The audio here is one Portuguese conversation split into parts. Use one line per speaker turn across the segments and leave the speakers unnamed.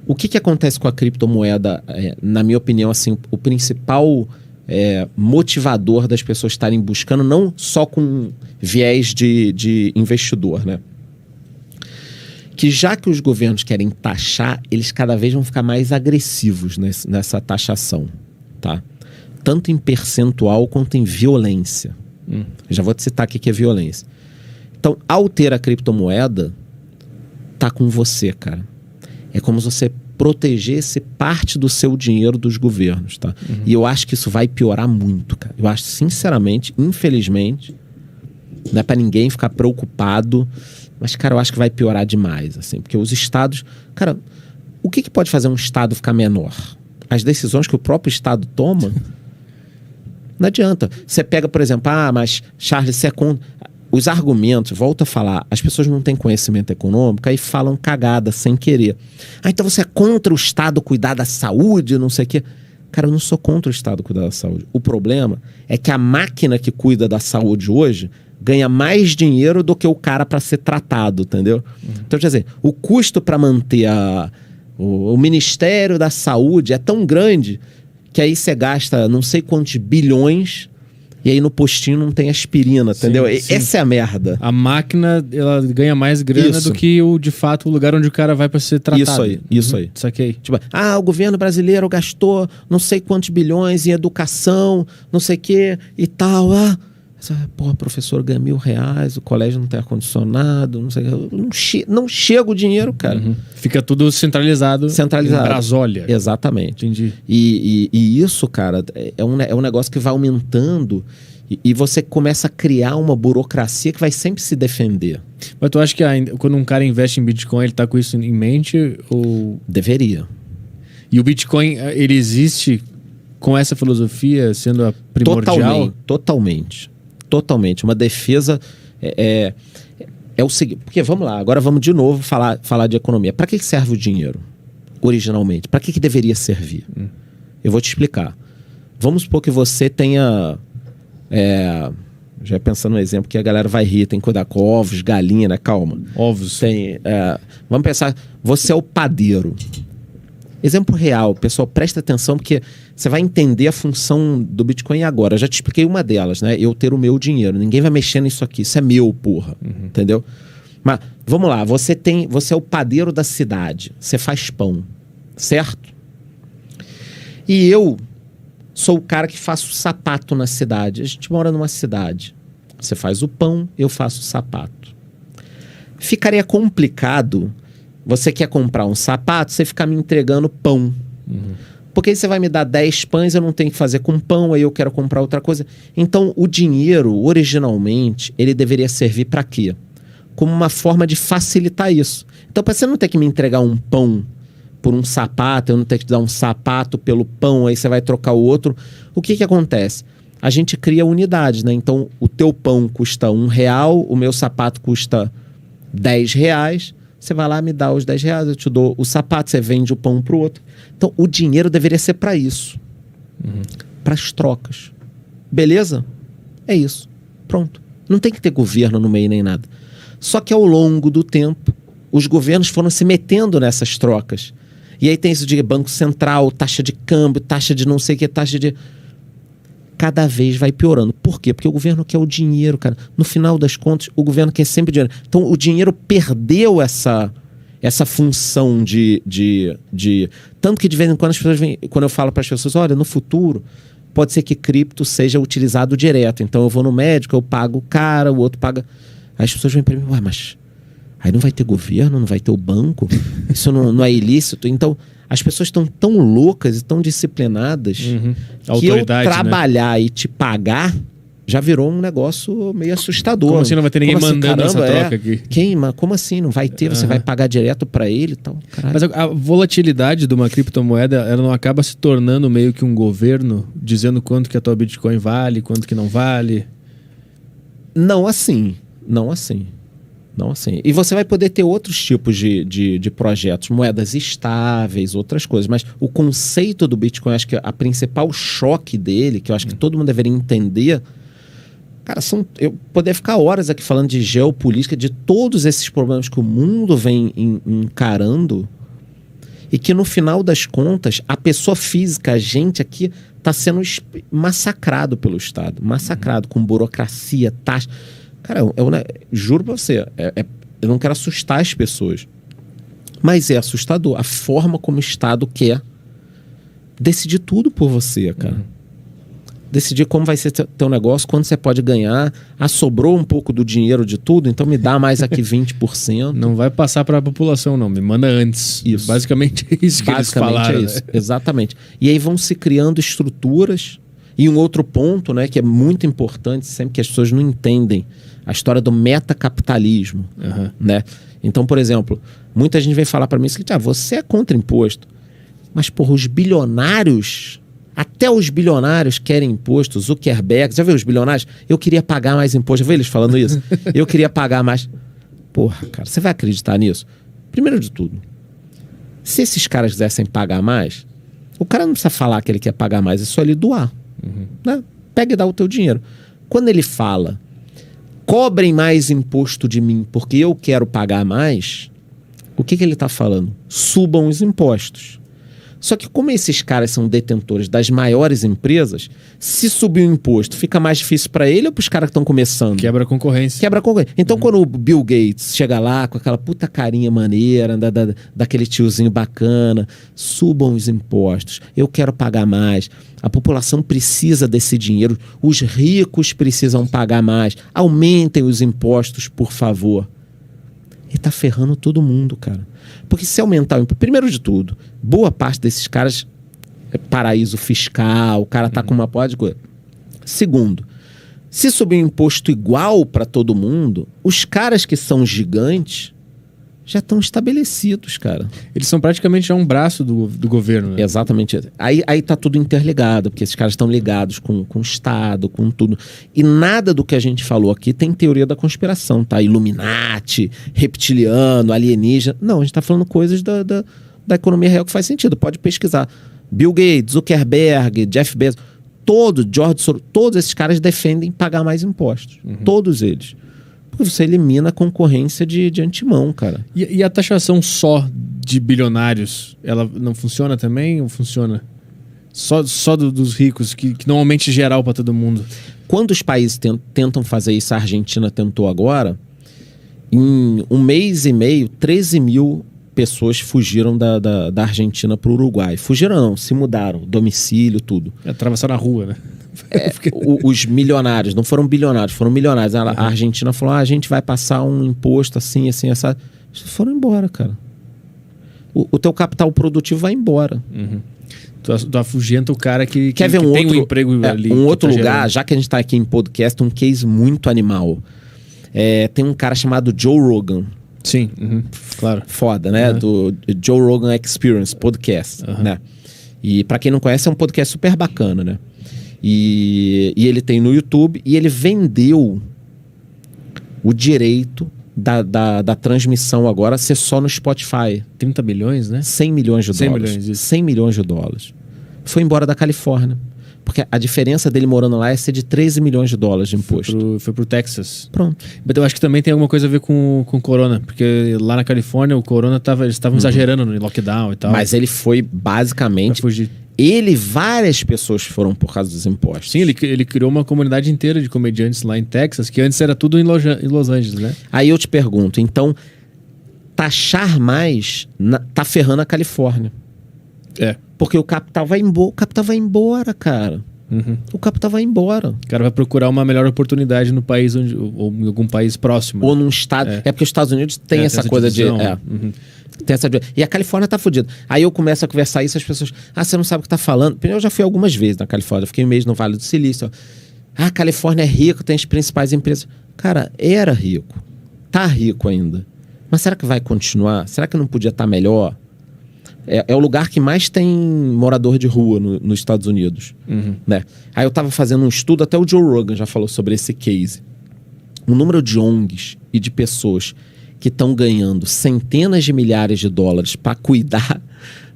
O que acontece com a criptomoeda, na minha opinião, assim, o principal motivador das pessoas estarem buscando, não só com viés de investidor, né? Que já que os governos querem taxar, eles cada vez vão ficar mais agressivos nessa taxação, tá? Tanto em percentual quanto em violência. Já vou te citar aqui que é violência. Então, ao ter a criptomoeda, tá com você, cara. É como se você protegesse parte do seu dinheiro dos governos, tá? E eu acho que isso vai piorar muito, cara. Eu acho, sinceramente, infelizmente, não é pra ninguém ficar preocupado, mas, cara, eu acho que vai piorar demais, assim, porque os estados... Cara, o que pode fazer um estado ficar menor? As decisões que o próprio estado toma... Não adianta. Você pega, por exemplo, mas, Charles, você é contra... Os argumentos, volto a falar, as pessoas não têm conhecimento econômico, aí falam cagada sem querer. Então você é contra o Estado cuidar da saúde, não sei o quê. Cara, eu não sou contra o Estado cuidar da saúde. O problema é que a máquina que cuida da saúde hoje ganha mais dinheiro do que o cara para ser tratado, entendeu? Então, quer dizer, o custo para manter o Ministério da Saúde é tão grande que aí você gasta não sei quantos bilhões e aí no postinho não tem aspirina, entendeu? Sim. Essa é a merda.
A máquina, ela ganha mais grana do que, de fato, o lugar onde o cara vai para ser tratado.
Isso aí.
Saquei.
Tipo, o governo brasileiro gastou não sei quantos bilhões em educação, não sei o quê e tal. Porra, professor ganha R$1.000, o colégio não tem ar-condicionado, não sei o quê. Não chega o dinheiro, cara.
Fica tudo centralizado. Em Brasólia.
Exatamente.
Entendi.
E isso, cara, é um negócio que vai aumentando e você começa a criar uma burocracia que vai sempre se defender.
Mas tu acha que quando um cara investe em Bitcoin, ele tá com isso em mente? Ou...
Deveria.
E o Bitcoin, ele existe com essa filosofia sendo a primordial?
Totalmente. Uma defesa é o seguinte... Porque, vamos lá, agora vamos de novo falar de economia. Para que serve o dinheiro, originalmente? Para que deveria servir? Eu vou te explicar. Vamos supor que você tenha... já pensando no exemplo que a galera vai rir, tem que cuidar com ovos, galinha, né? Calma.
Ovos.
Vamos pensar, você é o padeiro. Exemplo real, pessoal, presta atenção porque você vai entender a função do Bitcoin agora. Eu já te expliquei uma delas, né? Eu ter o meu dinheiro. Ninguém vai mexer nisso aqui. Isso é meu, porra. Entendeu? Mas, vamos lá. Você é o padeiro da cidade. Você faz pão. Certo? E eu sou o cara que faço sapato na cidade. A gente mora numa cidade. Você faz o pão, eu faço o sapato. Ficaria complicado... Você quer comprar um sapato, você ficar me entregando pão. Porque aí você vai me dar 10 pães, eu não tenho que fazer com pão, aí eu quero comprar outra coisa. Então, o dinheiro, originalmente, ele deveria servir para quê? Como uma forma de facilitar isso. Então, para você não ter que me entregar um pão por um sapato, eu não ter que te dar um sapato pelo pão, aí você vai trocar o outro. O que acontece? A gente cria unidades, né? Então, o teu pão custa R$1, o meu sapato custa R$10. Você vai lá, me dá os R$10, eu te dou o sapato, você vende o pão pro outro. Então, o dinheiro deveria ser para isso. Para as trocas. Beleza? É isso. Pronto. Não tem que ter governo no meio nem nada. Só que ao longo do tempo, os governos foram se metendo nessas trocas. E aí tem isso de banco central, taxa de câmbio, taxa de não sei o que, taxa de... Cada vez vai piorando. Por quê? Porque o governo quer o dinheiro, cara. No final das contas, o governo quer sempre dinheiro. Então, o dinheiro perdeu essa função de... Tanto que, de vez em quando, as pessoas vêm... Quando eu falo para as pessoas, olha, no futuro, pode ser que cripto seja utilizado direto. Então, eu vou no médico, eu pago o cara, o outro paga... Aí as pessoas vêm para mim, mas... Aí não vai ter governo, não vai ter o banco? Isso não é ilícito? Então... As pessoas estão tão loucas e tão disciplinadas que eu trabalhar, né, e te pagar já virou um negócio meio assustador.
Como assim não vai ter ninguém mandando essa troca aqui?
Como assim? Não vai ter? Você vai pagar direto para ele e tal? Caralho.
Mas a volatilidade de uma criptomoeda, ela não acaba se tornando meio que um governo dizendo quanto que a tua Bitcoin vale, quanto que não vale?
Não assim. E você vai poder ter outros tipos de projetos, moedas estáveis, outras coisas. Mas o conceito do Bitcoin, acho que a principal choque dele, que eu acho que todo mundo deveria entender... Cara, eu poderia ficar horas aqui falando de geopolítica, de todos esses problemas que o mundo vem encarando. E que no final das contas, a pessoa física, a gente aqui, está sendo massacrado pelo Estado. Massacrado com burocracia, taxa. Cara, juro pra você, eu não quero assustar as pessoas. Mas é assustador a forma como o Estado quer decidir tudo por você, cara. Decidir como vai ser teu negócio, quando você pode ganhar. Sobrou um pouco do dinheiro de tudo, então me dá mais aqui 20%.
Não vai passar para a população, não. Me manda antes.
Isso.
Basicamente é isso que eles falaram.
É isso. Né? Exatamente. E aí vão se criando estruturas. E um outro ponto, né, que é muito importante, sempre que as pessoas não entendem a história do metacapitalismo. Né? Então, por exemplo, muita gente vem falar para mim assim, você é contra imposto. Mas, porra, os bilionários... Até os bilionários querem imposto. Zuckerberg, já viu os bilionários? Eu queria pagar mais imposto. Já viu eles falando isso? Eu queria pagar mais. Porra, cara, você vai acreditar nisso? Primeiro de tudo, se esses caras quisessem pagar mais, o cara não precisa falar que ele quer pagar mais, é só ele doar. Né? Pega e dá o teu dinheiro. Quando ele fala, cobrem mais imposto de mim porque eu quero pagar mais, o que ele está falando? Subam os impostos. Só que como esses caras são detentores das maiores empresas, se subir o imposto, fica mais difícil para ele ou para os caras que estão começando?
Quebra a concorrência.
Quebra a concorrência. Então quando o Bill Gates chega lá com aquela puta carinha maneira, daquele tiozinho bacana, subam os impostos, eu quero pagar mais, a população precisa desse dinheiro, os ricos precisam pagar mais, aumentem os impostos, por favor. Ele tá ferrando todo mundo, cara. Porque se aumentar o imposto... Primeiro de tudo, boa parte desses caras é paraíso fiscal, o cara tá com uma porra de coisa. Segundo, se subir um imposto igual para todo mundo, os caras que são gigantes já estão estabelecidos, cara.
Eles são praticamente já um braço do governo, né?
Exatamente. Aí tá tudo interligado, porque esses caras estão ligados com o Estado, com tudo. E nada do que a gente falou aqui tem teoria da conspiração, tá? Illuminati, reptiliano, alienígena. Não, a gente tá falando coisas da economia real que faz sentido. Pode pesquisar. Bill Gates, Zuckerberg, Jeff Bezos, George Soros, todos esses caras defendem pagar mais impostos. Todos eles. Porque você elimina a concorrência de antemão, cara.
E a taxação só de bilionários, ela não funciona também ou funciona? Só dos ricos, que normalmente é geral para todo mundo?
Quando os países tentam fazer isso, a Argentina tentou agora, em um mês e meio, 13 mil pessoas fugiram da Argentina para o Uruguai. Fugiram não, se mudaram, domicílio, tudo.
Atravessaram a rua, né?
Os milionários, não foram bilionários, foram milionários. A Argentina falou, a gente vai passar um imposto assim, essa. Eles foram embora, cara. O teu capital produtivo vai embora.
Tu afugenta o cara que
tem
um emprego ali.
Um outro lugar,
gerando.
já que a gente tá aqui em podcast, um case muito animal. Tem um cara chamado Joe Rogan.
Sim, claro.
Foda, né? Do Joe Rogan Experience Podcast, né? E pra quem não conhece, é um podcast super bacana, né? E ele tem no YouTube, e ele vendeu o direito da transmissão agora ser só no Spotify.
30 bilhões, né?
100 milhões de
100
dólares.
milhões, isso.
100 milhões de dólares. Foi embora da Califórnia. Porque a diferença dele morando lá é ser de 13 milhões de dólares de imposto.
Foi pro Texas.
Pronto.
Mas eu acho que também tem alguma coisa a ver com corona. Porque lá na Califórnia o corona eles estavam exagerando no lockdown e tal.
Mas ele foi basicamente...
Pra fugir.
Várias pessoas foram por causa dos impostos.
Sim, ele criou uma comunidade inteira de comediantes lá em Texas, que antes era tudo em Los Angeles, né?
Aí eu te pergunto, então, taxar mais tá ferrando a Califórnia. Porque o capital vai embora, cara. O capital vai embora.
O cara vai procurar uma melhor oportunidade no país ou em algum país próximo.
Ou num estado. É porque os Estados Unidos tem essa coisa
divisão.
Tem essa... E a Califórnia tá fodida. Aí eu começo a conversar isso, as pessoas... você não sabe o que tá falando. Eu já fui algumas vezes na Califórnia. Eu fiquei um mês no Vale do Silício. A Califórnia é rico, tem as principais empresas. Cara, era rico. Tá rico ainda. Mas será que vai continuar? Será que não podia estar melhor? É o lugar que mais tem morador de rua nos Estados Unidos. Né? Aí eu tava fazendo um estudo, até o Joe Rogan já falou sobre esse case. O número de ONGs e de pessoas que estão ganhando centenas de milhares de dólares para cuidar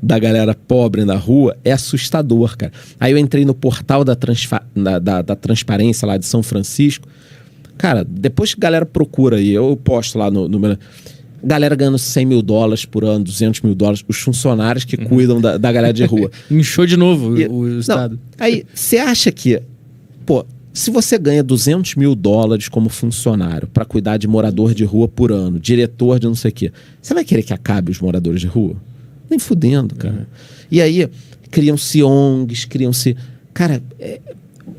da galera pobre na rua é assustador, cara. Aí eu entrei no portal da transparência lá de São Francisco. Cara, depois que a galera procura aí, eu posto lá no meu... galera ganhando $100 mil por ano, $200 mil, os funcionários que cuidam da galera de rua.
Inchou de novo o Estado.
Não, aí, você acha que, pô, se você ganha $200 mil como funcionário para cuidar de morador de rua por ano, diretor de não sei o quê, você vai querer que acabe os moradores de rua? Nem fudendo, cara. E aí, criam-se ONGs, criam-se... Cara,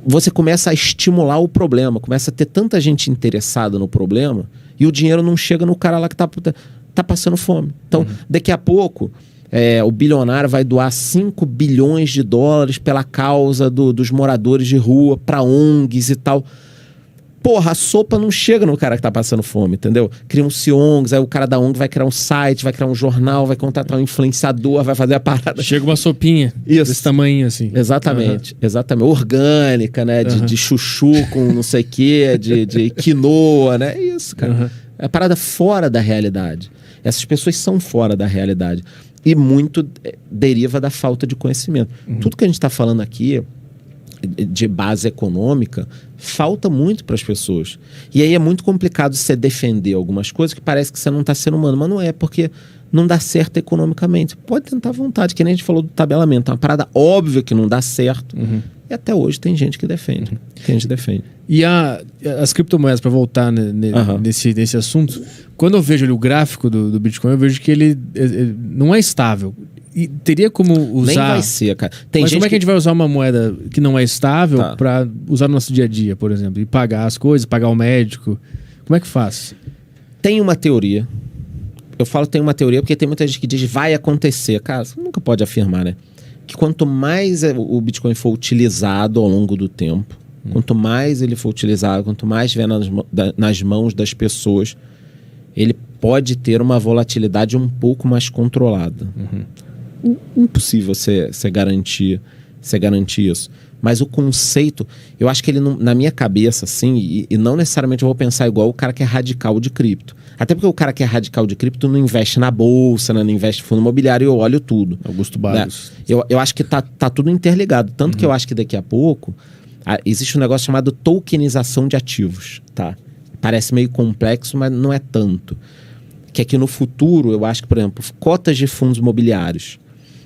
você começa a estimular o problema, começa a ter tanta gente interessada no problema e o dinheiro não chega no cara lá que tá passando fome. Então, daqui a pouco, o bilionário vai doar $5 bilhões pela causa dos moradores de rua para ONGs e tal. Porra, a sopa não chega no cara que tá passando fome, entendeu? Criam-se ONGs, aí o cara da ONG vai criar um site, vai criar um jornal, vai contratar um influenciador, vai fazer a parada.
Chega uma sopinha desse tamanho, assim.
Exatamente, exatamente. Orgânica, né? De chuchu com não sei o quê, de quinoa, né? É isso, cara. É parada fora da realidade. Essas pessoas são fora da realidade. E muito deriva da falta de conhecimento. Tudo que a gente está falando aqui de base econômica falta muito para as pessoas. E aí é muito complicado você defender algumas coisas que parece que você não está sendo humano, mas não é, porque não dá certo economicamente. Pode tentar à vontade, que nem a gente falou do tabelamento. É uma parada óbvia que não dá certo. E até hoje tem gente que defende. Tem gente que defende.
E as criptomoedas, para voltar nesse assunto, quando eu vejo ali o gráfico do Bitcoin, eu vejo que ele não é estável. E teria como usar...
Nem vai ser, cara.
Mas como é que a gente vai usar uma moeda que não é estável para usar no nosso dia a dia, por exemplo? E pagar as coisas, pagar o médico? Como é que faz?
Tem uma teoria. Eu falo tem uma teoria porque tem muita gente que diz vai acontecer. Cara, você nunca pode afirmar, né? Que quanto mais o Bitcoin for utilizado ao longo do tempo, quanto mais ele for utilizado, quanto mais estiver nas mãos das pessoas, ele pode ter uma volatilidade um pouco mais controlada. Impossível você garantir isso. Mas o conceito, eu acho que ele, não, na minha cabeça, assim, e não necessariamente eu vou pensar igual o cara que é radical de cripto. Até porque o cara que é radical de cripto não investe na bolsa, né, não investe em fundo imobiliário, eu olho tudo.
Augusto Barros.
Eu acho que tá tudo interligado. Tanto que eu acho que daqui a pouco existe um negócio chamado tokenização de ativos. Tá? Parece meio complexo, mas não é tanto. Que é que no futuro, eu acho que, por exemplo, cotas de fundos imobiliários,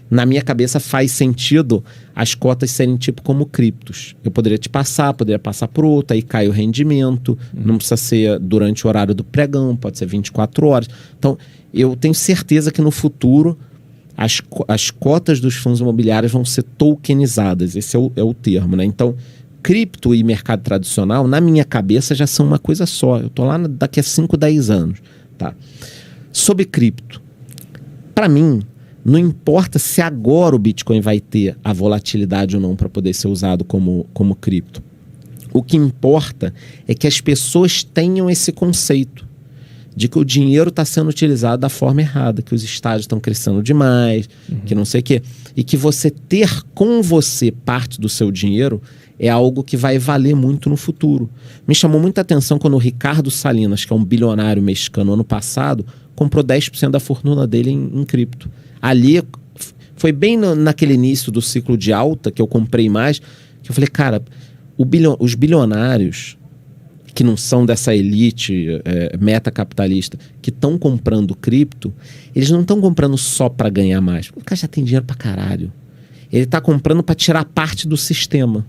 na minha cabeça faz sentido as cotas serem tipo como criptos. Eu poderia poderia passar por outro, aí cai o rendimento, não precisa ser durante o horário do pregão, pode ser 24 horas. Então, eu tenho certeza que no futuro as cotas dos fundos imobiliários vão ser tokenizadas, esse é o termo, né? Então, cripto e mercado tradicional, na minha cabeça, já são uma coisa só. Eu tô lá daqui a 5, 10 anos, tá? Sobre cripto, para mim, não importa se agora o Bitcoin vai ter a volatilidade ou não para poder ser usado como cripto. O que importa é que as pessoas tenham esse conceito de que o dinheiro está sendo utilizado da forma errada, que os estádios estão crescendo demais, que não sei o quê. E que você ter com você parte do seu dinheiro é algo que vai valer muito no futuro. Me chamou muita atenção quando o Ricardo Salinas, que é um bilionário mexicano, ano passado, comprou 10% da fortuna dele em cripto. Ali, foi bem naquele início do ciclo de alta que eu comprei mais, que eu falei, cara, os bilionários que não são dessa elite metacapitalista, que estão comprando cripto, eles não estão comprando só para ganhar mais. O cara já tem dinheiro pra caralho. Ele está comprando para tirar parte do sistema.